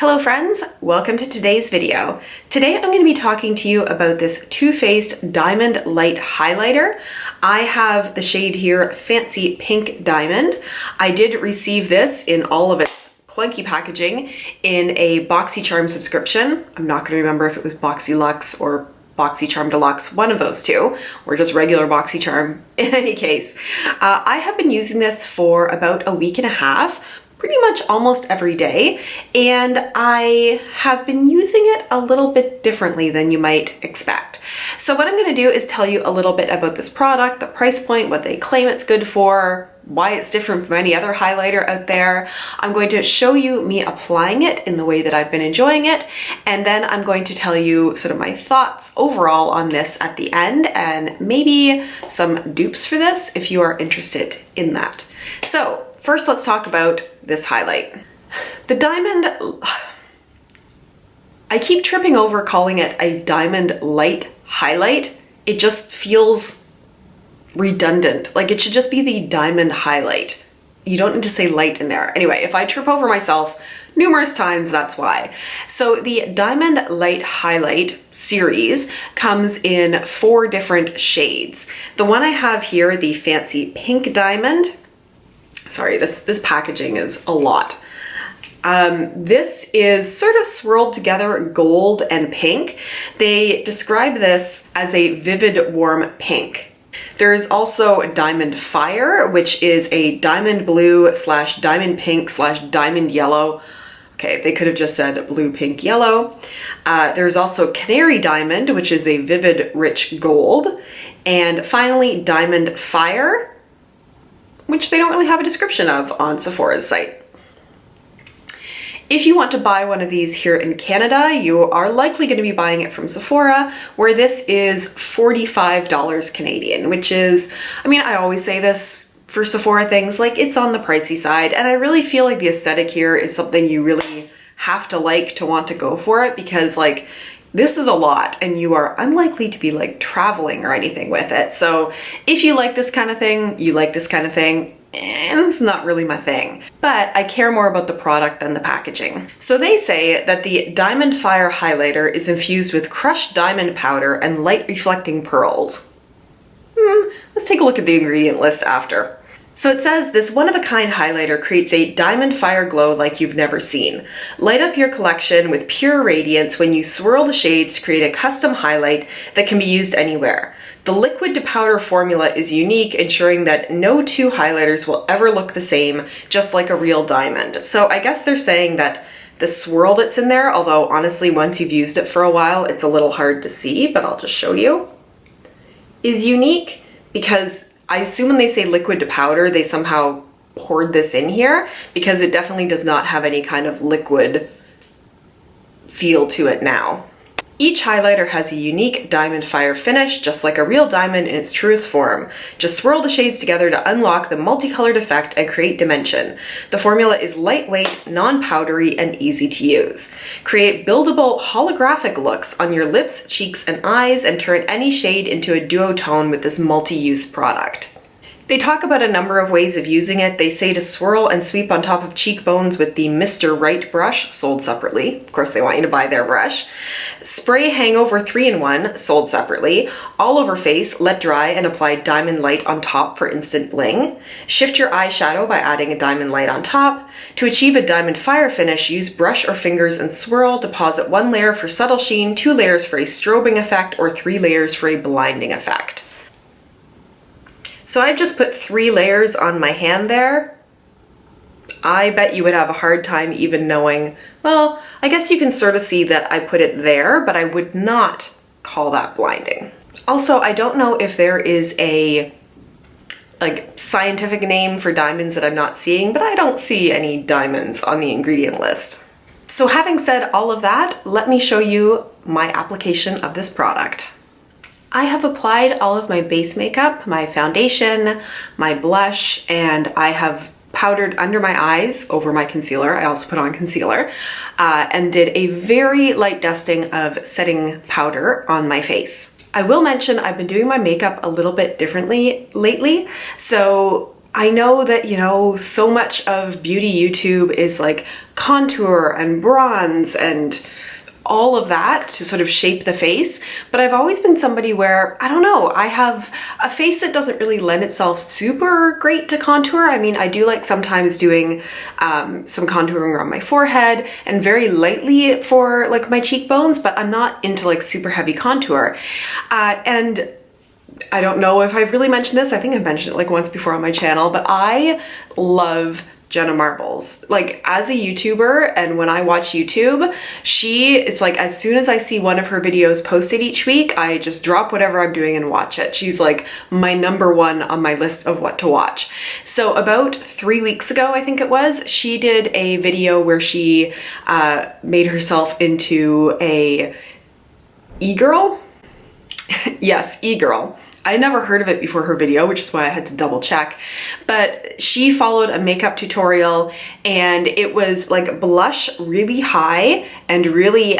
Hello friends, welcome to today's video. Today I'm going to be talking to you about this Too Faced Diamond Light Highlighter. I have the shade here, Fancy Pink Diamond. I did receive this in all of its clunky packaging in a BoxyCharm subscription. I'm not going to remember if it was BoxyLuxe or BoxyCharm Deluxe, one of those two, or just regular BoxyCharm. In any case, I have been using this for about a week and a half, pretty much almost every day, and I have been using it a little bit differently than you might expect. So what I'm going to do is tell you a little bit about this product, the price point, what they claim it's good for, why it's different from any other highlighter out there. I'm going to show you me applying it in the way that I've been enjoying it, and then I'm going to tell you sort of my thoughts overall on this at the end, and maybe some dupes for this if you are interested in that. So first, let's talk about this highlight. The diamond, I keep tripping over calling it a diamond light highlight. It just feels redundant. Like it should just be the diamond highlight. You don't need to say light in there. Anyway, if I trip over myself numerous times, that's why. So the Diamond Light Highlight series comes in 4 different shades. The one I have here, the Fancy Pink Diamond, sorry, this packaging is a lot. This is sort of swirled together gold and pink. They describe this as a vivid warm pink. There's also Diamond Fire, which is a diamond blue / diamond pink / diamond yellow. Okay, they could have just said blue, pink, yellow. There's also Canary Diamond, which is a vivid rich gold. And finally, Diamond Fire, which they don't really have a description of on Sephora's site. If you want to buy one of these here in Canada, you are likely going to be buying it from Sephora, where this is $45 Canadian, which is, I mean, I always say this for Sephora things, like it's on the pricey side, and I really feel like the aesthetic here is something you really have to like to want to go for it, because like this is a lot and you are unlikely to be like traveling or anything with it. So if you like this kind of thing, you like this kind of thing, and it's not really my thing. But I care more about the product than the packaging. So they say that the Diamond Fire highlighter is infused with crushed diamond powder and light reflecting pearls. Let's take a look at the ingredient list after. So it says this one-of-a-kind highlighter creates a diamond fire glow like you've never seen. Light up your collection with pure radiance when you swirl the shades to create a custom highlight that can be used anywhere. The liquid to powder formula is unique, ensuring that no 2 highlighters will ever look the same, just like a real diamond. So I guess they're saying that the swirl that's in there, although honestly once you've used it for a while it's a little hard to see, but I'll just show you, is unique because I assume when they say liquid to powder, they somehow poured this in here, because it definitely does not have any kind of liquid feel to it now. Each highlighter has a unique diamond fire finish, just like a real diamond in its truest form. Just swirl the shades together to unlock the multicolored effect and create dimension. The formula is lightweight, non-powdery, and easy to use. Create buildable holographic looks on your lips, cheeks, and eyes, and turn any shade into a duotone with this multi-use product. They talk about a number of ways of using it. They say to swirl and sweep on top of cheekbones with the Mr. Right brush, sold separately. Of course, they want you to buy their brush. Spray Hangover 3-in-1, sold separately. All over face, let dry and apply diamond light on top for instant bling. Shift your eyeshadow by adding a diamond light on top. To achieve a diamond fire finish, use brush or fingers and swirl. Deposit 1 layer for subtle sheen, 2 layers for a strobing effect, or 3 layers for a blinding effect. So I've just put 3 layers on my hand there. I bet you would have a hard time even knowing, well, I guess you can sort of see that I put it there, but I would not call that blinding. Also, I don't know if there is a scientific name for diamonds that I'm not seeing, but I don't see any diamonds on the ingredient list. So having said all of that, let me show you my application of this product. I have applied all of my base makeup, my foundation, my blush, and I have powdered under my eyes over my concealer. I also put on concealer and did a very light dusting of setting powder on my face. I will mention I've been doing my makeup a little bit differently lately. So I know that, you know, so much of beauty YouTube is like contour and bronze and all of that to sort of shape the face, but I've always been somebody where, I don't know, I have a face that doesn't really lend itself super great to contour. I mean, I do like sometimes doing some contouring around my forehead and very lightly for like my cheekbones, but I'm not into like super heavy contour. And I don't know if I've really mentioned this, I think I've mentioned it like once before on my channel, but I love Jenna Marbles. Like, as a YouTuber, and when I watch YouTube, it's like as soon as I see one of her videos posted each week, I just drop whatever I'm doing and watch it. She's like my #1 on my list of what to watch. So about 3 weeks ago, I think it was, she did a video where she made herself into a e-girl. Yes, e-girl. I never heard of it before her video, which is why I had to double check. But she followed a makeup tutorial, and it was like blush really high and really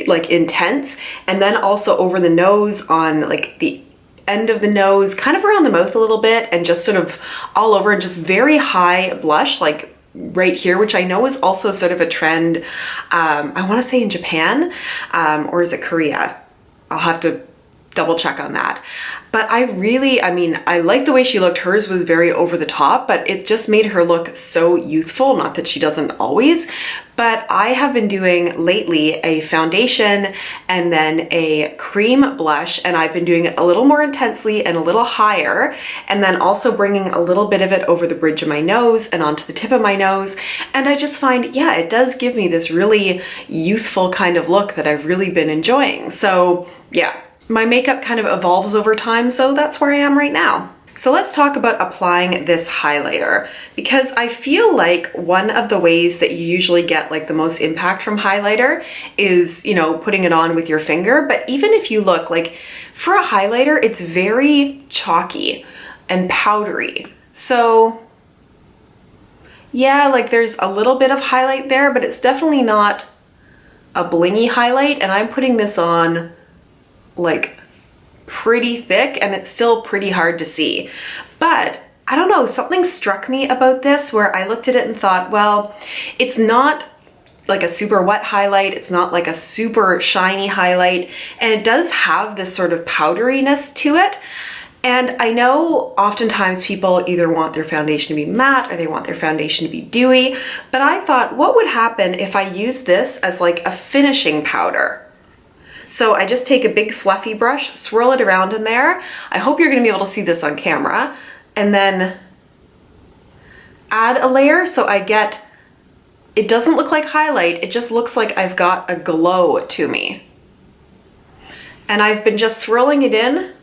like intense, and then also over the nose on like the end of the nose, kind of around the mouth a little bit, and just sort of all over, and just very high blush, like right here, which I know is also sort of a trend, I want to say in Japan, or is it Korea? I'll have to double check on that. But I mean, I like the way she looked. Hers was very over the top, but it just made her look so youthful. Not that she doesn't always, but I have been doing lately a foundation and then a cream blush, and I've been doing it a little more intensely and a little higher, and then also bringing a little bit of it over the bridge of my nose and onto the tip of my nose. And I just find, yeah, it does give me this really youthful kind of look that I've really been enjoying. So yeah. My makeup kind of evolves over time, so that's where I am right now. So let's talk about applying this highlighter, because I feel like one of the ways that you usually get like the most impact from highlighter is, you know, putting it on with your finger. But even if you look, like for a highlighter, it's very chalky and powdery. So yeah, like there's a little bit of highlight there, but it's definitely not a blingy highlight, and I'm putting this on like pretty thick, and it's still pretty hard to see. But I don't know, something struck me about this where I looked at it and thought, well, it's not like a super wet highlight, it's not like a super shiny highlight, and it does have this sort of powderiness to it. And I know oftentimes people either want their foundation to be matte or they want their foundation to be dewy, but I thought, what would happen if I use this as like a finishing powder? So I just take a big fluffy brush, swirl it around in there. I hope you're gonna be able to see this on camera, and then add a layer so I get, it doesn't look like highlight, it just looks like I've got a glow to me. And I've been just swirling it in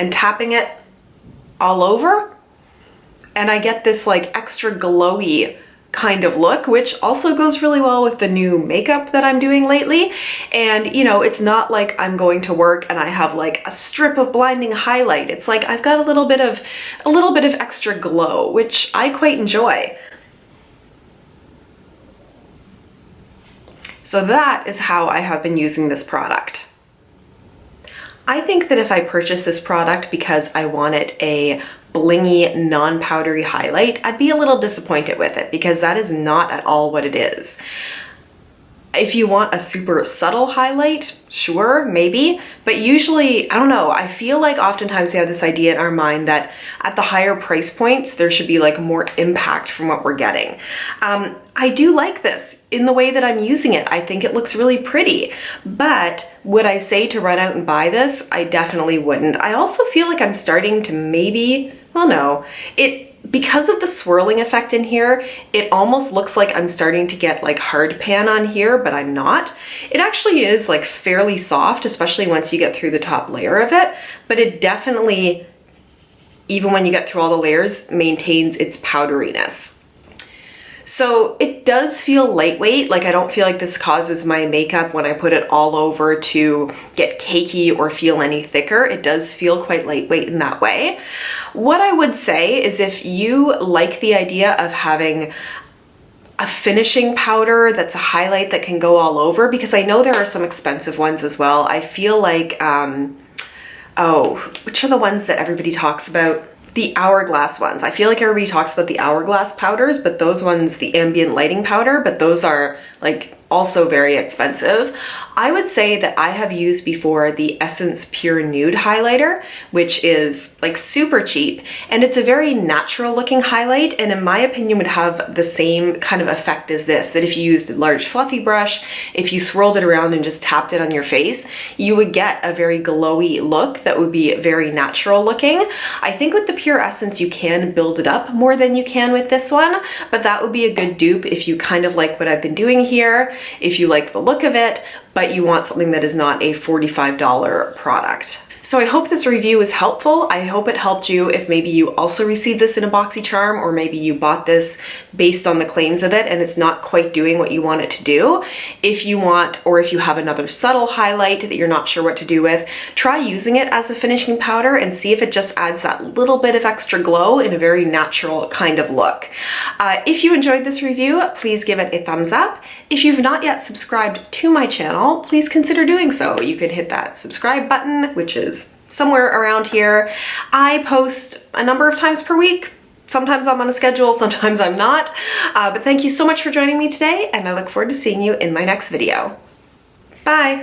and tapping it all over, and I get this like extra glowy kind of look, which also goes really well with the new makeup that I'm doing lately. And you know, it's not like I'm going to work and I have like a strip of blinding highlight. It's like I've got a little bit of extra glow, which I quite enjoy. So that is how I have been using this product. I think that if I purchase this product because I wanted a blingy, non-powdery highlight, I'd be a little disappointed with it, because that is not at all what it is. If you want a super subtle highlight, sure, maybe, but usually, I don't know, I feel like oftentimes we have this idea in our mind that at the higher price points, there should be like more impact from what we're getting. I do like this in the way that I'm using it. I think it looks really pretty, but would I say to run out and buy this? I definitely wouldn't. I also feel like I'm starting to maybe, well, no, because of the swirling effect in here, it almost looks like I'm starting to get like hard pan on here, but I'm not. It actually is like fairly soft, especially once you get through the top layer of it, but it definitely, even when you get through all the layers, maintains its powderiness. So it does feel lightweight, like I don't feel like this causes my makeup when I put it all over to get cakey or feel any thicker. It does feel quite lightweight in that way. What I would say is if you like the idea of having a finishing powder that's a highlight that can go all over, because I know there are some expensive ones as well. I feel like, oh, which are the ones that everybody talks about? The Hourglass ones. I feel like everybody talks about the Hourglass powders, but those ones, the ambient lighting powder, but those are like also very expensive. I would say that I have used before the Essence Pure Nude highlighter, which is like super cheap, and it's a very natural looking highlight, and in my opinion would have the same kind of effect as this, that if you used a large fluffy brush, if you swirled it around and just tapped it on your face, you would get a very glowy look that would be very natural looking. I think with the Pure Essence you can build it up more than you can with this one, but that would be a good dupe if you kind of like what I've been doing here, if you like the look of it, but you want something that is not a $45 product. So I hope this review was helpful. I hope it helped you if maybe you also received this in a BoxyCharm, or maybe you bought this based on the claims of it and it's not quite doing what you want it to do. If you want, or if you have another subtle highlight that you're not sure what to do with, try using it as a finishing powder and see if it just adds that little bit of extra glow in a very natural kind of look. If you enjoyed this review, please give it a thumbs up. If you've not yet subscribed to my channel, please consider doing so. You can hit that subscribe button, which is somewhere around here. I post a number of times per week. Sometimes I'm on a schedule, sometimes I'm not. But thank you so much for joining me today, and I look forward to seeing you in my next video. Bye!